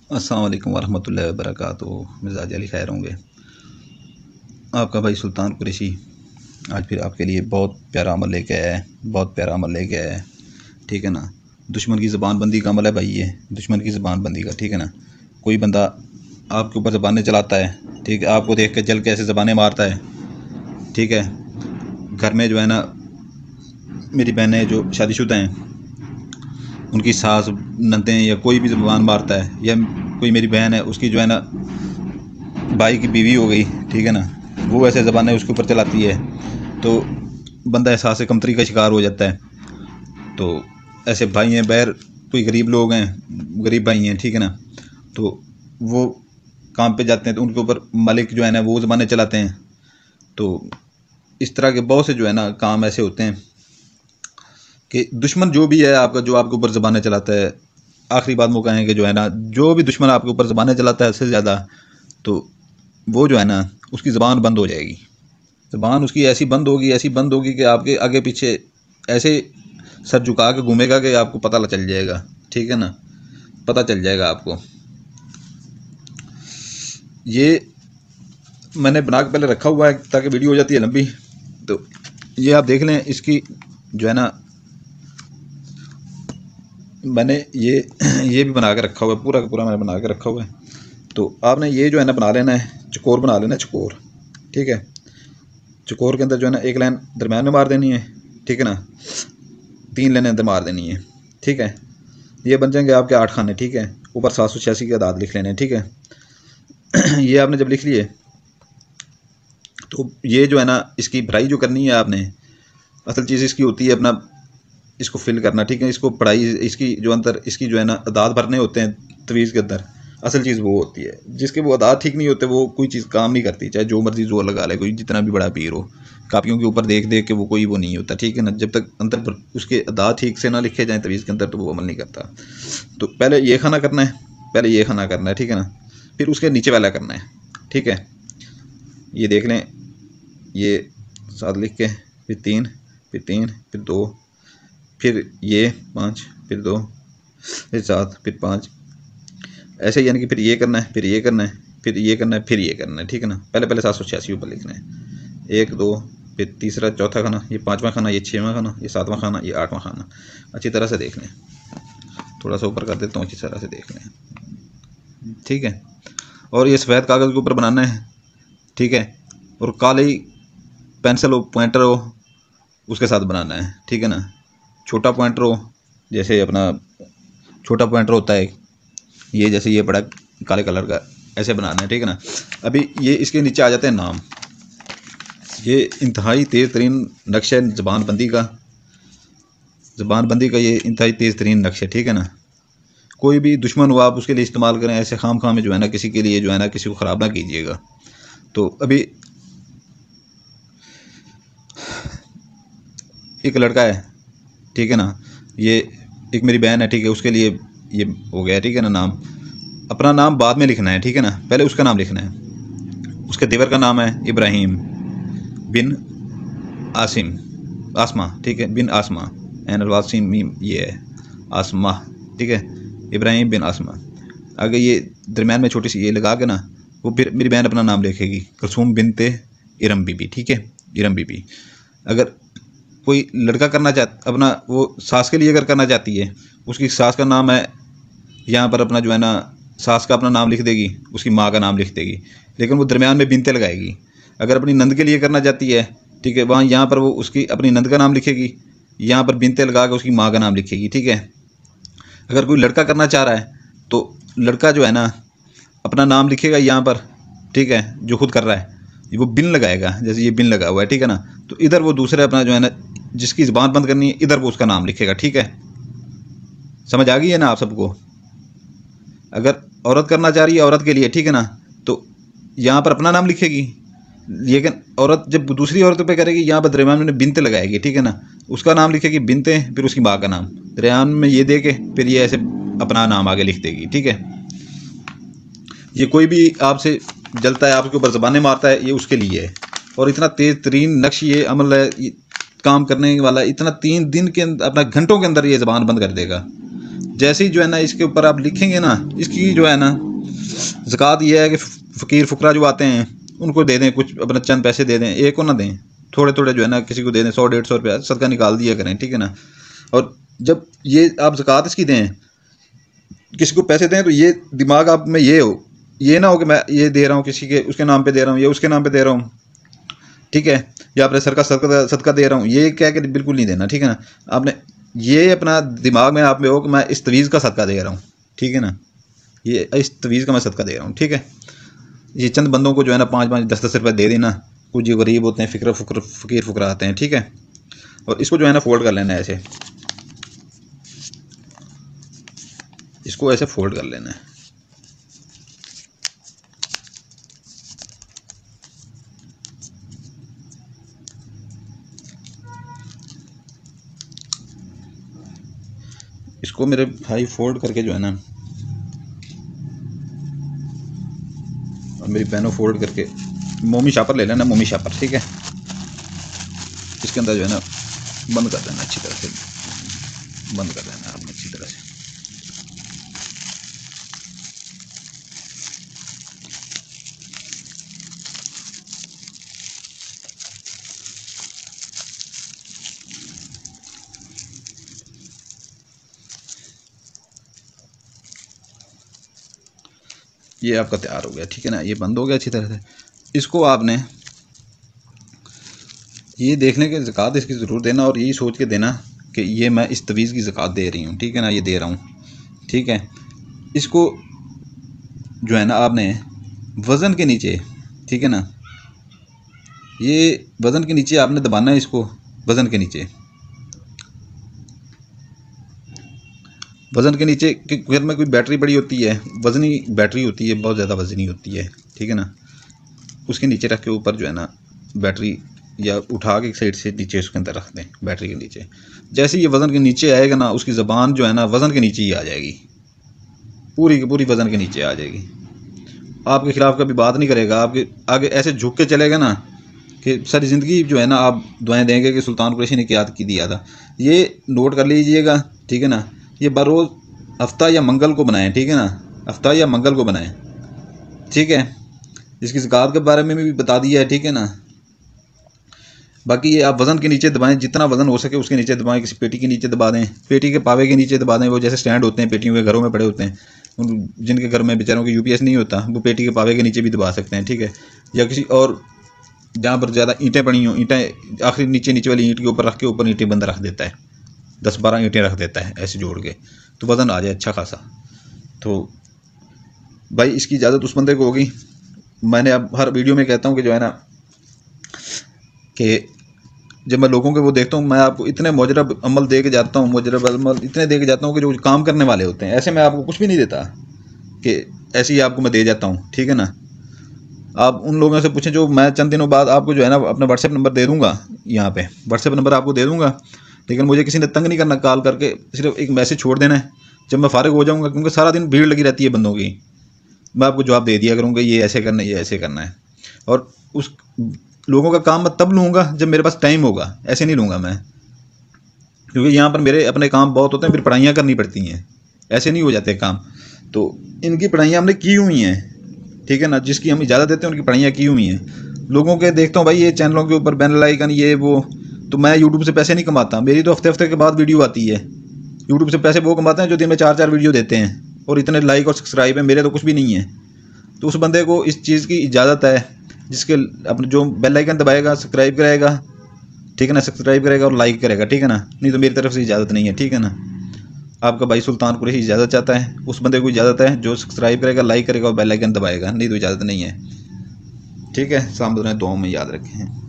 अस्सलाम वालेकुम वरहमतुल्लाहि वबरकातुहू। मिजाज अली खैर होंगे। आपका भाई सुल्तान कुरैशी आज फिर आपके लिए बहुत प्यारा अमल लेके आया है, बहुत प्यारा अमल लेके आया है। ठीक है ना। दुश्मन की ज़बान बंदी का अमल है भाई, ये दुश्मन की ज़बान बंदी का। ठीक है ना। कोई बंदा आपके ऊपर ज़बानें चलाता है, ठीक है, आपको देख के जल के ऐसे ज़बानें मारता है, ठीक है। घर में जो है ना, मेरी बहनें जो शादीशुदा हैं, उनकी सास, नंदें या कोई भी ज़बान मारता है, या कोई मेरी बहन है उसकी जो है ना भाई की बीवी हो गई, ठीक है ना, वो ऐसे ज़बानें उसके ऊपर चलाती है, तो बंदा एहसास कमतरी का शिकार हो जाता है। तो ऐसे भाई हैं बहर, कोई गरीब लोग हैं, गरीब भाई हैं, ठीक है ना, तो वो काम पे जाते हैं तो उनके ऊपर मालिक जो है ना वो ज़बानें चलाते हैं। तो इस तरह के बहुत से जो है ना काम ऐसे होते हैं कि दुश्मन जो भी है आपका, जो आपके ऊपर ज़बानें चलाता है, आखिरी बात मौका है कि जो है ना, जो भी दुश्मन आपके ऊपर ज़बानें चलाता है उससे ज़्यादा, तो वो जो है ना उसकी ज़बान बंद हो जाएगी। ज़बान उसकी ऐसी बंद होगी, ऐसी बंद होगी कि आपके आगे पीछे ऐसे सर झुका के घूमेगा कि आपको पता चल जाएगा, ठीक है ना, पता चल जाएगा आपको। ये मैंने बना के पहले रखा हुआ है ताकि वीडियो हो जाती है लंबी, तो ये आप देख लें। इसकी जो है ना मैंने ये भी बना के रखा हुआ है, पूरा का पूरा मैंने बना के रखा हुआ है। तो आपने ये जो है ना बना लेना है, चकोर बना लेना है, चकोर, ठीक है। चकोर के अंदर जो है ना एक लाइन दरम्यान में मार देनी है, ठीक है ना, 3 लाइनें अंदर मार देनी है, ठीक है। ये बन जाएंगे आपके 8 खाने, ठीक है। ऊपर 786 के अदाद लिख लेने, ठीक है। ये आपने जब लिख लिए तो ये जो है ना इसकी भराई जो करनी है आपने, असल चीज़ इसकी होती है अपना इसको फिल करना, ठीक है। इसको पढ़ाई, इसकी जो अंदर इसकी जो है ना अदाद भरने होते हैं तवीज़ के अंदर, असल चीज़ वो होती है। जिसके वो अदाद ठीक नहीं होते वो कोई चीज़ काम नहीं करती, चाहे जो मर्जी जोर लगा ले कोई, जितना भी बड़ा पीर हो, कापियों के ऊपर देख देख के वो कोई वो नहीं होता, ठीक है ना। जब तक अंदर पर उसके अदाद ठीक से ना लिखे जाएँ तवीज़ के अंदर तो वो अमल नहीं करता। तो पहले ये खाना करना है, पहले ये खाना करना है, ठीक है ना, फिर उसके नीचे वाला करना है, ठीक है। ये देख लें, ये 7 लिख के, फिर 3, फिर 3, फिर 2, फिर ये 5, फिर 2, फिर 7, फिर 5, ऐसे यानी कि फिर ये करना है, फिर ये करना है, फिर ये करना है, फिर ये करना है, ठीक है ना। पहले पहले 786 ऊपर लिखना है, 1 2, फिर तीसरा चौथा खाना, ये 5वां खाना, ये 6वां खाना, ये 7वां खाना, ये 8वां खाना। अच्छी तरह से देख लें, थोड़ा सा ऊपर कर देता हूँ, अच्छी तरह से देख लें, ठीक है। और ये सफ़ेद कागज़ के ऊपर बनाना है, ठीक है। और काली पेंसिल हो, पॉइंटर हो, उसके साथ बनाना है, ठीक है ना। छोटा पॉइंटर हो, जैसे अपना छोटा पॉइंटर होता है ये, जैसे ये बड़ा काले कलर का, ऐसे बनाना है, ठीक है ना। अभी ये इसके नीचे आ जाते हैं नाम। ये इंतहाई तेज़ तरीन नक्शा है ज़बानबंदी का, ज़बानबंदी का ये इंतहाई तेज़ तरीन नक्शा है, ठीक है ना। कोई भी दुश्मन हो आप उसके लिए इस्तेमाल करें, ऐसे खाम खाम में जो है ना किसी के लिए जो है ना किसी को ख़राब ना कीजिएगा। तो अभी एक लड़का है, ठीक है ना, ये एक मेरी बहन है, ठीक है, उसके लिए ये हो गया, ठीक है ना। नाम, अपना नाम बाद में लिखना है, ठीक है ना, पहले उसका नाम लिखना है। उसके देवर का नाम है इब्राहिम बिन आसिम, आसमा, ठीक है, बिन आसमा, एन मीम ये है आसमा, ठीक है, इब्राहिम बिन आसमा। आगे ये दरम्यान में छोटी सी ये लगा के ना, वो फिर मेरी बहन अपना नाम लिखेगी, कुलसूम बिनते इरम बीबी, ठीक है, इरम बीबी। अगर कोई लड़का करना चाहता, अपना वो सास के लिए अगर करना चाहती है, उसकी सास का नाम है, यहाँ पर अपना जो है ना सास का अपना नाम लिख देगी, उसकी माँ का नाम लिख देगी, लेकिन वो दरम्यान में बिनते लगाएगी। अगर अपनी नंद के लिए करना चाहती है, ठीक है, वहाँ यहाँ पर वो उसकी अपनी नंद का नाम लिखेगी, यहाँ पर बिनते लगा के उसकी माँ का नाम लिखेगी, ठीक है। अगर कोई लड़का करना चाह रहा है तो लड़का जो है ना अपना नाम लिखेगा यहाँ पर, ठीक है, जो खुद कर रहा है वो बिन लगाएगा, जैसे ये बिन लगा हुआ है, ठीक है ना। तो इधर वो दूसरे अपना जो है ना जिसकी ज़बान बंद करनी है, इधर वो उसका नाम लिखेगा, ठीक है। समझ आ गई है ना आप सबको। अगर औरत करना चाह रही है औरत के लिए, ठीक है ना, तो यहाँ पर अपना नाम लिखेगी, लेकिन औरत जब दूसरी औरत पे करेगी यहाँ पर दरम्यान में बिनते लगाएगी, ठीक है ना, उसका नाम लिखेगी बिनते, फिर उसकी माँ का नाम दरम्यान में ये दे के फिर ये ऐसे अपना नाम आगे लिख देगी, ठीक है। ये कोई भी आपसे जलता है, आपके ऊपर ज़बानें मारता है, ये उसके लिए है। और इतना तेज़ तरीन नक्श ये अमल है, ये काम करने वाला, इतना 3 दिन के अंदर, अपना घंटों के अंदर ये ज़बान बंद कर देगा। जैसे ही जो है ना इसके ऊपर आप लिखेंगे ना, इसकी जो है ना ज़कात ये है कि फ़कीर फ़ुकरा जो आते हैं उनको दे दें, कुछ अपना चंद पैसे दे दें, एक को ना दें, थोड़े थोड़े जो है ना किसी को दे दें, 100-150 रुपया सदका निकाल दिया करें, ठीक है ना। और जब ये आप ज़कात इसकी दें, किसी को पैसे दें, तो ये दिमाग आप में ये हो, ये ना हो कि मैं ये दे रहा हूँ किसी के उसके नाम पे दे रहा हूँ या उसके नाम पे दे रहा हूँ, ठीक है, या अपने सर का सदका दे रहा हूँ, ये कह के बिल्कुल नहीं देना, ठीक है ना। आपने ये अपना दिमाग में आप में हो कि मैं इस तवीज़ का सदका दे रहा हूँ, ठीक है ना, ये इस तवीज़ का मैं सदका दे रहा हूँ, ठीक है। ये चंद बंदों को जो है ना 5-5 10-10 रुपये दे देना, कुछ जो गरीब होते हैं, फ़कीर फ़ुकरा आते हैं, ठीक है। और इसको जो है ना फोल्ड कर लेना है ऐसे, इसको ऐसे फोल्ड कर लेना है। इसको मेरे भाई फोल्ड करके जो है ना, और मेरी बहनों फोल्ड करके मोमी शापर ले लेना, मोमी शापर, ठीक है। इसके अंदर जो है ना बंद कर देना, अच्छी तरह से बंद कर देना आपने अच्छी तरह से। ये आपका तैयार हो गया, ठीक है ना, ये बंद हो गया अच्छी तरह से। इसको आपने ये देखने के ज़कात इसकी ज़रूर देना और यही सोच के देना कि ये मैं इस तवीज़ की ज़कात दे रही हूँ, ठीक है ना, ये दे रहा हूँ, ठीक है। इसको जो है ना आपने वज़न के नीचे, ठीक है ना, ये वज़न के नीचे आपने दबाना है इसको, वज़न के नीचे, वज़न के नीचे। कि घर में कोई बैटरी बड़ी होती है, वज़नी बैटरी होती है, बहुत ज़्यादा वज़नी होती है, ठीक है ना, उसके नीचे रख के ऊपर जो है ना बैटरी या उठा के साइड से नीचे उसके अंदर रख दें, बैटरी के नीचे। जैसे ये वज़न के नीचे आएगा ना, उसकी ज़बान जो है ना वज़न के नीचे ही आ जाएगी, पूरी की पूरी वज़न के नीचे आ जाएगी। आपके ख़िलाफ़ कभी बात नहीं करेगा, आपके आगे ऐसे झुक के चलेगा ना कि सारी ज़िंदगी जो है ना आप दुआएं देंगे कि सुल्तान कुरैशी ने क्या दिया था। ये नोट कर लीजिएगा, ठीक है ना। ये बरोज़ हफ्ता या मंगल को बनाएं, ठीक है ना, हफ्ता या मंगल को बनाएं, ठीक है। इसकी ज़कात के बारे में भी बता दिया है, ठीक है ना। बाकी ये आप वज़न के नीचे दबाएं, जितना वज़न हो सके उसके नीचे दबाएं, किसी पेटी के नीचे दबा दें, पेटी के पावे के नीचे दबा दें। वो जैसे स्टैंड होते हैं पेटियों के घरों में पड़े होते हैं, उन जिनके घर में बेचारों के UPS नहीं होता, वो पेटी के पावे के नीचे भी दबा सकते हैं, ठीक है। या किसी और जहाँ पर ज़्यादा ईंटें पड़ी हों, ईंटें आखिरी नीचे वाली ईंट के ऊपर रख के ऊपर ईंटें बंद रख देता है, 10-12 ईंटें रख देता है ऐसे जोड़ के, तो वज़न आ जाए अच्छा खासा। तो भाई इसकी इजाज़त उस बंदे को होगी। मैंने अब हर वीडियो में कहता हूँ कि जो है ना कि जब मैं लोगों के वो देखता हूँ, मैं आपको इतने मुजरब अमल दे के जाता हूँ, मुजरब अमल इतने दे के जाता हूँ कि जो काम करने वाले होते हैं, ऐसे मैं आपको कुछ भी नहीं देता कि ऐसे ही आपको मैं दे जाता हूँ, ठीक है ना। आप उन लोगों से पूछें जो मैं चंद दिनों बाद आपको जो है ना अपना व्हाट्सएप नंबर दे दूँगा, यहाँ पे व्हाट्सएप नंबर आपको दे दूँगा, लेकिन मुझे किसी ने तंग नहीं करना, कॉल करके सिर्फ एक मैसेज छोड़ देना है जब मैं फ़ारिग हो जाऊँगा, क्योंकि सारा दिन भीड़ लगी रहती है बंदों की। मैं आपको जवाब दे दिया करूँगा, ये ऐसे करना है, ये ऐसे करना है। और उस लोगों का काम मैं तब लूँगा जब मेरे पास टाइम होगा, ऐसे नहीं लूँगा मैं, क्योंकि यहाँ पर मेरे अपने काम बहुत होते हैं, फिर पढ़ाइयाँ करनी पड़ती हैं, ऐसे नहीं हो जाते काम। तो इनकी पढ़ाइयाँ हमने की हुई हैं, ठीक है ना, जिसकी हम इजाज़त देते हैं उनकी पढ़ाइयाँ की हुई हैं। लोगों के देखता हूँ भाई ये चैनलों के ऊपर बैनर आइकन ये वो, तो मैं यूट्यूब से पैसे नहीं कमाता, मेरी तो हफ्ते के बाद वीडियो आती है। यूट्यूब से पैसे वो कमाते हैं जो दिन में 4-4 वीडियो देते हैं, और इतने लाइक और सब्सक्राइब है, मेरे तो कुछ भी नहीं है। तो उस बंदे को इस चीज़ की इजाज़त है, जिसके अपने जो बेल आइकन दबाएगा, सब्सक्राइब करेगा, ठीक है ना, सब्सक्राइब करेगा और लाइक करेगा, ठीक है ना। नहीं तो मेरी तरफ से इजाज़त नहीं है, ठीक है ना। आपका भाई सुल्तान कुरैशी इजाज़त चाहता है, उस बंदे को इजाज़त है जो सब्सक्राइब करेगा, लाइक करेगा और बेल आइकन दबाएगा, नहीं तो इजाज़त नहीं है, ठीक है। सामने दुआओं में याद रखें।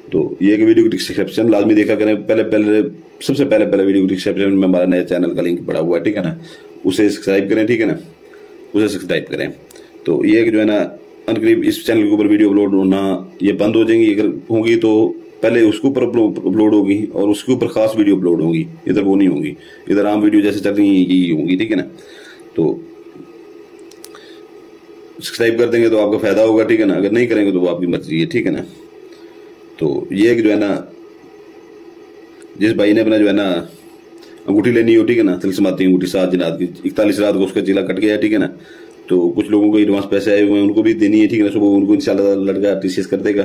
तो ये कि वीडियो की डिस्क्रिप्शन लाजमी देखा करें, सबसे पहले वीडियो की डिस्क्रिप्शन में हमारा नया चैनल का लिंक पड़ा हुआ है, ठीक है ना, उसे सब्सक्राइब करें, ठीक है ना, उसे सब्सक्राइब करें। तो ये कि जो है ना अनकरीब इस चैनल के ऊपर वीडियो अपलोड होना ये बंद हो जाएंगी, अगर होंगी तो पहले उसके ऊपर अपलोड होगी और उसके ऊपर खास वीडियो अपलोड होगी, इधर वो नहीं होगी, इधर आम वीडियो जैसे चल रही है यही होंगी, ठीक है ना। तो सब्सक्राइब कर देंगे तो आपका फायदा होगा, ठीक है ना, अगर नहीं करेंगे तो वो आपकी मर्जी है, ठीक है ना। तो ये कि जो है ना जिस भाई ने अपना जो है ना अंगूठी लेनी हो, ठीक है ना, तिलस्माती अंगूठी 7 जिनात की, 41 रात को उसका जिला कट गया है, ठीक है ना। तो कुछ लोगों को एडवांस पैसे आए हुए हैं, उनको भी देनी है, ठीक है ना। सुबह उनको इंशाल्लाह लड़का TCS कर देगा।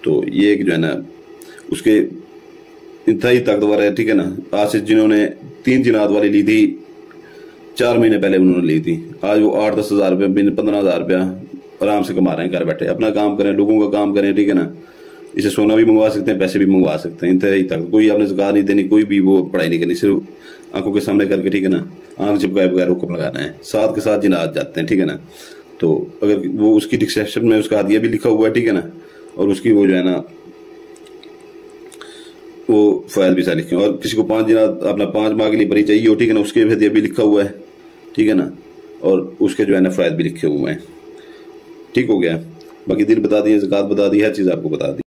तो ये एक जो है ना उसके इतना ही ताकतवर है, ठीक है ना। आज से जिन्होंने 3 जिनात वाली ली थी 4 महीने पहले उन्होंने ली थी, आज वो 8-10 हज़ार रुपये 15,000 रुपया आराम से कमा रहे हैं घर बैठे। अपना काम करें, लोगों का काम करें, ठीक है ना। इसे सोना भी मंगवा सकते हैं, पैसे भी मंगवा सकते हैं, इंतहाई तक। कोई आपने ज़कात नहीं देनी, कोई भी वो पढ़ाई नहीं करनी, सिर्फ आंखों के सामने करके, ठीक है ना, आंख चिपकाए बगैर हुक्म लगाना है। साथ के साथ जिनात जाते हैं, ठीक है ना। तो अगर वो उसकी डिस्क्रिप्शन में उसका हदिया भी लिखा हुआ है, ठीक है ना, और उसकी वो जो है ना वो फ़ायदा भी सारे लिखे। और किसी को 5 जिनात अपना 5 माह के लिए परी चाहिए हो, ठीक है ना, उसके हदिया भी लिखा हुआ है, ठीक है ना, और उसके जो है ना फ़ायदे भी लिखे हुए हैं। ठीक हो गया। बाकी दिल बता दिए, ज़कात बता दी, हर चीज़ आपको बता दी।